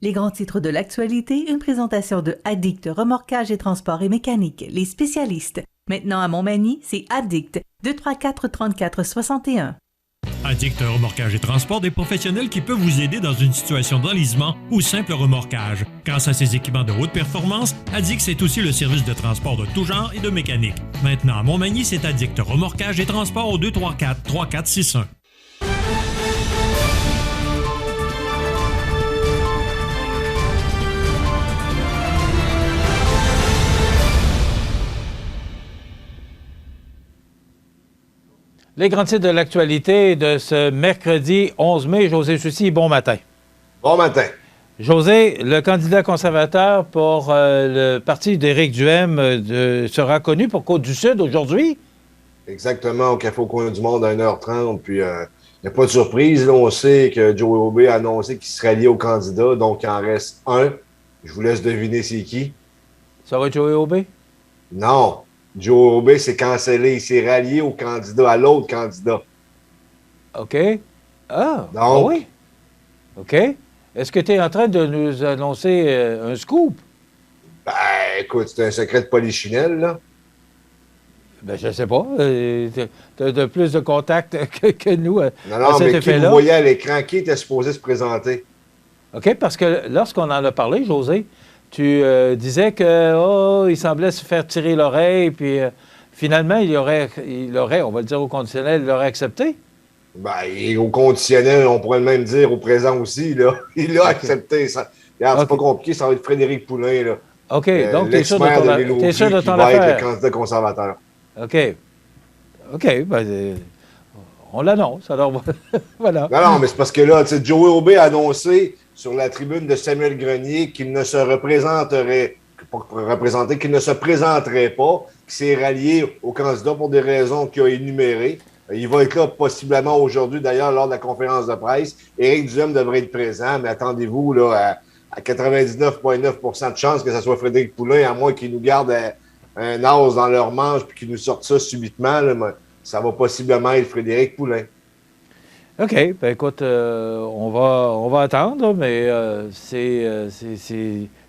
Les grands titres de l'actualité, une présentation de Addict Remorquage et Transport et Mécanique, les spécialistes. Maintenant à Montmagny, c'est Addict, 234-34-61. Addict Remorquage et Transport, des professionnels qui peuvent vous aider dans une situation d'enlisement ou simple remorquage. Grâce à ses équipements de haute performance, Addict, c'est aussi le service de transport de tout genre et de mécanique. Maintenant à Montmagny, c'est Addict Remorquage et Transport au 234-3461. Les grands titres de l'actualité de ce mercredi 11 mai. José Soucy, bon matin. Bon matin. José, le candidat conservateur pour le parti d'Éric Duhaime sera connu pour Côte-du-Sud aujourd'hui? Exactement, au Café au coin du monde à 1h30. Puis, il n'y a pas de surprise. Là, on sait que Joe Aubé a annoncé qu'il serait lié au candidat. Donc, il en reste un. Je vous laisse deviner c'est qui. Ça va être Joe Aubé? Non. Joe Aubé s'est cancellé. Il s'est rallié au candidat, à l'autre candidat. OK. Ah, donc, oui. OK. Est-ce que tu es en train de nous annoncer un scoop? Ben, écoute, c'est un secret de polichinelle, là. Ben, je ne sais pas. Tu as plus de contacts que nous Non, à cet mais qui effet-là. vous voyez à l'écran, qui était supposé se présenter? OK, parce que lorsqu'on en a parlé, José, tu disais qu'il semblait se faire tirer l'oreille, puis finalement, il aurait, on va le dire au conditionnel, il l'aurait accepté. Ben, et au conditionnel, on pourrait le même dire au présent aussi, là. Il a accepté ça. Regarde, c'est pas compliqué, ça va être Frédéric Poulain, là. OK, donc tu es sûr de ton qui va être affaire. le candidat conservateur. OK. OK, ben, on l'annonce, alors voilà. Non, mais c'est parce que là, tu sais, Joey Aubé a annoncé sur la tribune de Samuel Grenier qu'il ne se représenterait, qu'il ne se présenterait pas, qu'il s'est rallié au candidat pour des raisons qu'il a énumérées. Il va être là possiblement aujourd'hui, d'ailleurs, lors de la conférence de presse. Éric Duhaime devrait être présent, mais attendez-vous là, à 99,9 % de chances que ce soit Frédéric Poulain, à moins qu'il nous garde un as dans leur manche puis qu'il nous sorte ça subitement. Là, mais ça va possiblement être Frédéric Poulain. OK. Ben écoute, on va attendre, mais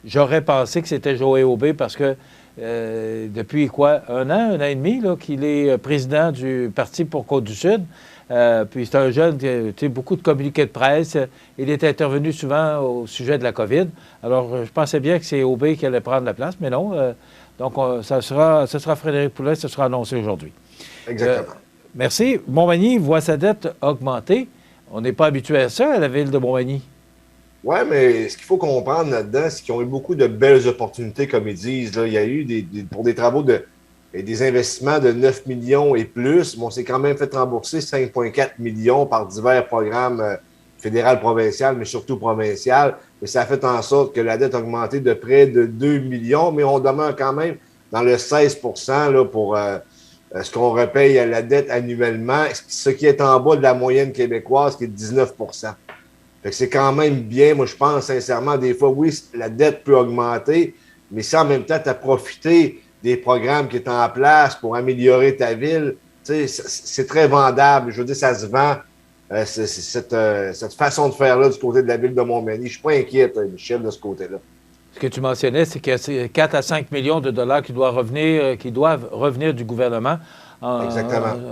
j'aurais pensé que c'était Joey Aubé parce que depuis quoi? Un an et demi qu'il est président du Parti pour Côte-du-Sud. Puis c'est un jeune qui a beaucoup de communiqués de presse. Il est intervenu souvent au sujet de la COVID. Alors, je pensais bien que c'est Aubé qui allait prendre la place, mais non. Donc, ce sera Frédéric Poulain, ce sera annoncé aujourd'hui. Exactement. Merci. Montmagny voit sa dette augmenter. On n'est pas habitué à ça à la ville de Montmagny. Oui, mais ce qu'il faut comprendre là-dedans, c'est qu'ils ont eu beaucoup de belles opportunités, comme ils disent. Là. Il y a eu pour des travaux des investissements de 9 millions et plus. Bon, on s'est quand même fait rembourser 5,4 millions par divers programmes fédéral, provincial, mais surtout provincial. Et ça a fait en sorte que la dette a augmenté de près de 2 millions, mais on demeure quand même dans le 16 % là, pour ce qu'on repaye à la dette annuellement, ce qui est en bas de la moyenne québécoise, qui est de 19 %. Fait que c'est quand même bien. Moi, je pense sincèrement, des fois, oui, la dette peut augmenter, mais si en même temps, tu as profité des programmes qui sont en place pour améliorer ta ville, c'est très vendable. Je veux dire, ça se vend, cette façon de faire-là du côté de la ville de Montmagny. Je ne suis pas inquiet, Michel, de ce côté-là. Ce que tu mentionnais, c'est qu'il y a 4 à 5 millions de dollars qui doivent revenir du gouvernement en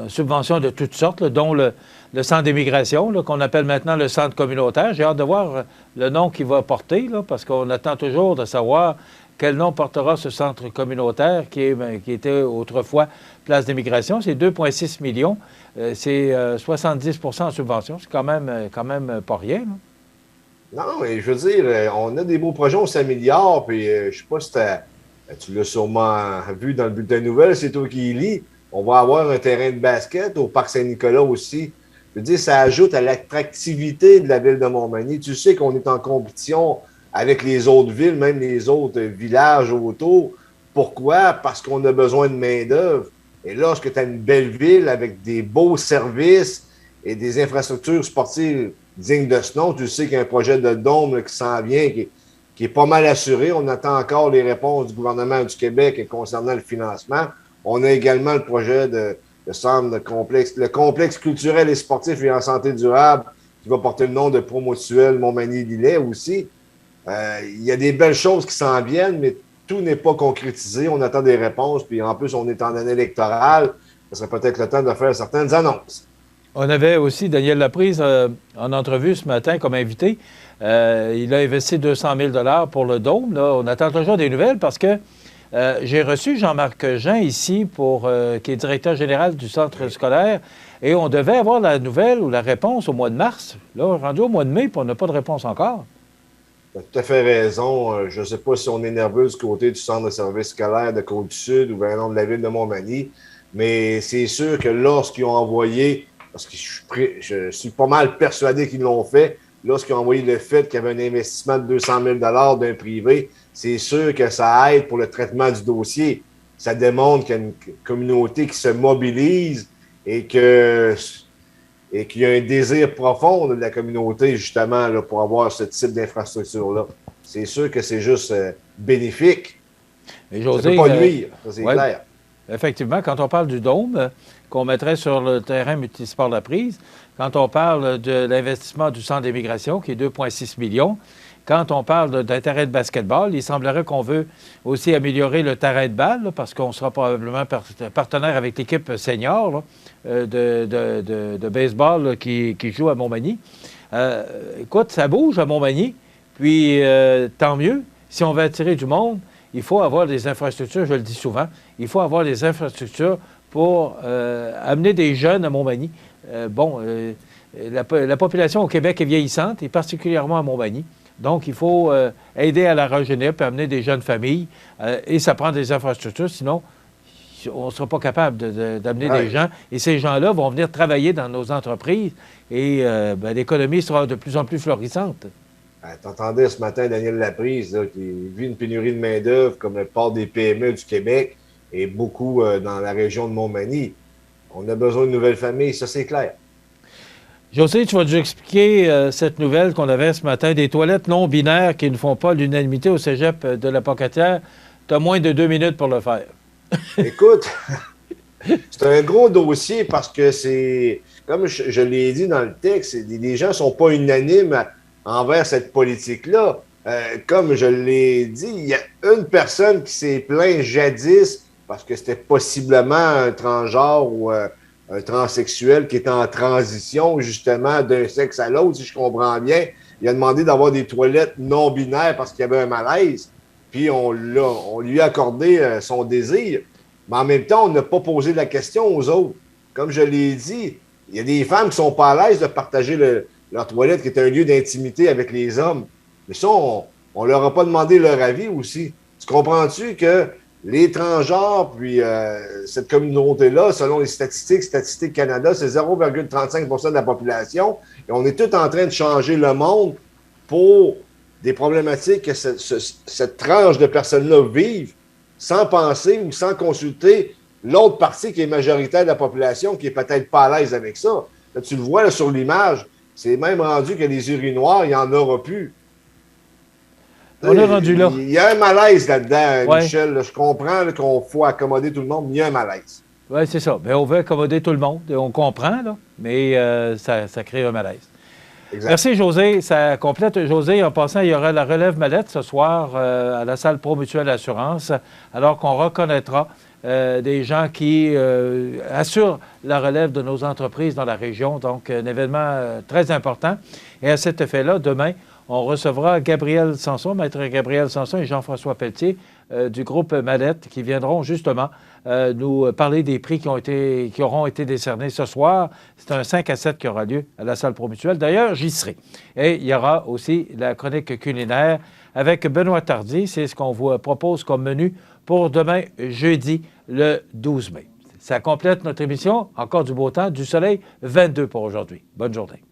subventions de toutes sortes, là, dont le centre d'immigration, qu'on appelle maintenant le centre communautaire. J'ai hâte de voir le nom qu'il va porter, là, parce qu'on attend toujours de savoir quel nom portera ce centre communautaire qui était autrefois place d'immigration. C'est 2,6 millions. C'est 70 % en subvention. C'est quand même pas rien. Là. Non, mais je veux dire, on a des beaux projets, on s'améliore, puis je sais pas si tu l'as sûrement vu dans le bulletin de nouvelles, c'est toi qui y lis. On va avoir un terrain de basket au Parc Saint-Nicolas aussi. Je veux dire, ça ajoute à l'attractivité de la ville de Montmagny. Tu sais qu'on est en compétition avec les autres villes, même les autres villages autour. Pourquoi? Parce qu'on a besoin de main-d'œuvre. Et lorsque tu as une belle ville avec des beaux services et des infrastructures sportives dignes de ce nom, tu sais qu'il y a un projet de dôme qui s'en vient, qui est pas mal assuré. On attend encore les réponses du gouvernement du Québec concernant le financement. On a également le projet de centre de complexe, le complexe culturel et sportif et en santé durable qui va porter le nom de Promotuel Montmagny-Lillet aussi. Il y a des belles choses qui s'en viennent, mais tout n'est pas concrétisé. On attend des réponses, puis en plus, on est en année électorale. Ce serait peut-être le temps de faire certaines annonces. On avait aussi Daniel Laprise en entrevue ce matin comme invité. Il a investi 200 000 pour le Dôme. Là. On attend toujours des nouvelles parce que j'ai reçu Jean-Marc Jean ici, qui est directeur général du centre scolaire, et on devait avoir la nouvelle ou la réponse au mois de mars. Là, on est rendu au mois de mai, puis on n'a pas de réponse encore. Tu as tout à fait raison. Je ne sais pas si on est nerveux du côté du centre de service scolaire de Côte-du-Sud ou bien non de la ville de Montmagny, mais c'est sûr que lorsqu'ils ont envoyé, parce que je suis pas mal persuadé qu'ils l'ont fait, lorsqu'ils ont envoyé le fait qu'il y avait un investissement de 200 000 d'un privé, c'est sûr que ça aide pour le traitement du dossier. Ça démontre qu'il y a une communauté qui se mobilise et qu'il y a un désir profond de la communauté, justement, là, pour avoir ce type d'infrastructure-là. C'est sûr que c'est juste bénéfique. Et José, ça ne peut pas nuire, ça c'est clair. Effectivement, quand on parle du Dôme, qu'on mettrait sur le terrain multisport Laprise, quand on parle de l'investissement du centre d'immigration, qui est 2,6 millions, quand on parle d'un terrain de basketball, il semblerait qu'on veut aussi améliorer le terrain de balle, là, parce qu'on sera probablement partenaire avec l'équipe senior là, de baseball là, qui joue à Montmagny. Écoute, ça bouge à Montmagny, puis tant mieux. Si on veut attirer du monde, il faut avoir des infrastructures, je le dis souvent, il faut avoir des infrastructures pour amener des jeunes à Montmagny. La population au Québec est vieillissante, et particulièrement à Montmagny. Donc, il faut aider à la rajeunir et amener des jeunes familles. Et ça prend des infrastructures, sinon, on ne sera pas capable d'amener des gens. Et ces gens-là vont venir travailler dans nos entreprises et l'économie sera de plus en plus florissante. T'entendais ce matin Daniel Laprise, là, qui vit une pénurie de main-d'œuvre comme le port des PME du Québec et beaucoup dans la région de Montmagny. On a besoin de nouvelles familles, ça c'est clair. José, tu vas nous expliquer cette nouvelle qu'on avait ce matin, des toilettes non binaires qui ne font pas l'unanimité au cégep de la Pocatière. Tu as moins de 2 minutes pour le faire. Écoute, c'est un gros dossier parce que c'est, comme je l'ai dit dans le texte, les gens ne sont pas unanimes envers cette politique-là. Comme je l'ai dit, il y a une personne qui s'est plainte jadis parce que c'était possiblement un transgenre ou un transsexuel qui est en transition, justement, d'un sexe à l'autre, si je comprends bien. Il a demandé d'avoir des toilettes non-binaires parce qu'il y avait un malaise. Puis on lui a accordé son désir. Mais en même temps, on n'a pas posé la question aux autres. Comme je l'ai dit, il y a des femmes qui ne sont pas à l'aise de partager leur toilette, qui est un lieu d'intimité avec les hommes. Mais ça, on ne leur a pas demandé leur avis aussi. Tu comprends-tu que les transgenres, puis cette communauté-là, selon les Statistiques Canada, c'est 0,35 % de la population. Et on est tous en train de changer le monde pour des problématiques que cette tranche de personnes-là vivent sans penser ou sans consulter l'autre partie qui est majoritaire de la population qui est peut-être pas à l'aise avec ça. Là, tu le vois là, sur l'image, c'est même rendu que les urinoirs, il n'y en aura plus. On est rendu là. Il y a un malaise là-dedans, ouais. Michel. Je comprends qu'on faut accommoder tout le monde, mais il y a un malaise. Oui, c'est ça. Bien, on veut accommoder tout le monde. On comprend, là, mais ça crée un malaise. Exact. Merci, José. Ça complète. José, en passant, il y aura la relève mallette ce soir à la salle Pro Mutuelle Assurance, alors qu'on reconnaîtra des gens qui assurent la relève de nos entreprises dans la région. Donc, un événement très important. Et à cet effet-là, demain, on recevra Gabriel Sanson, maître Gabriel Sanson et Jean-François Pelletier du groupe Mallette qui viendront justement nous parler des prix qui auront été décernés ce soir. C'est un 5 à 7 qui aura lieu à la salle Pro Mutuelle. D'ailleurs, j'y serai. Et il y aura aussi la chronique culinaire avec Benoît Tardy. C'est ce qu'on vous propose comme menu pour demain, jeudi, le 12 mai. Ça complète notre émission. Encore du beau temps, du soleil, 22 pour aujourd'hui. Bonne journée.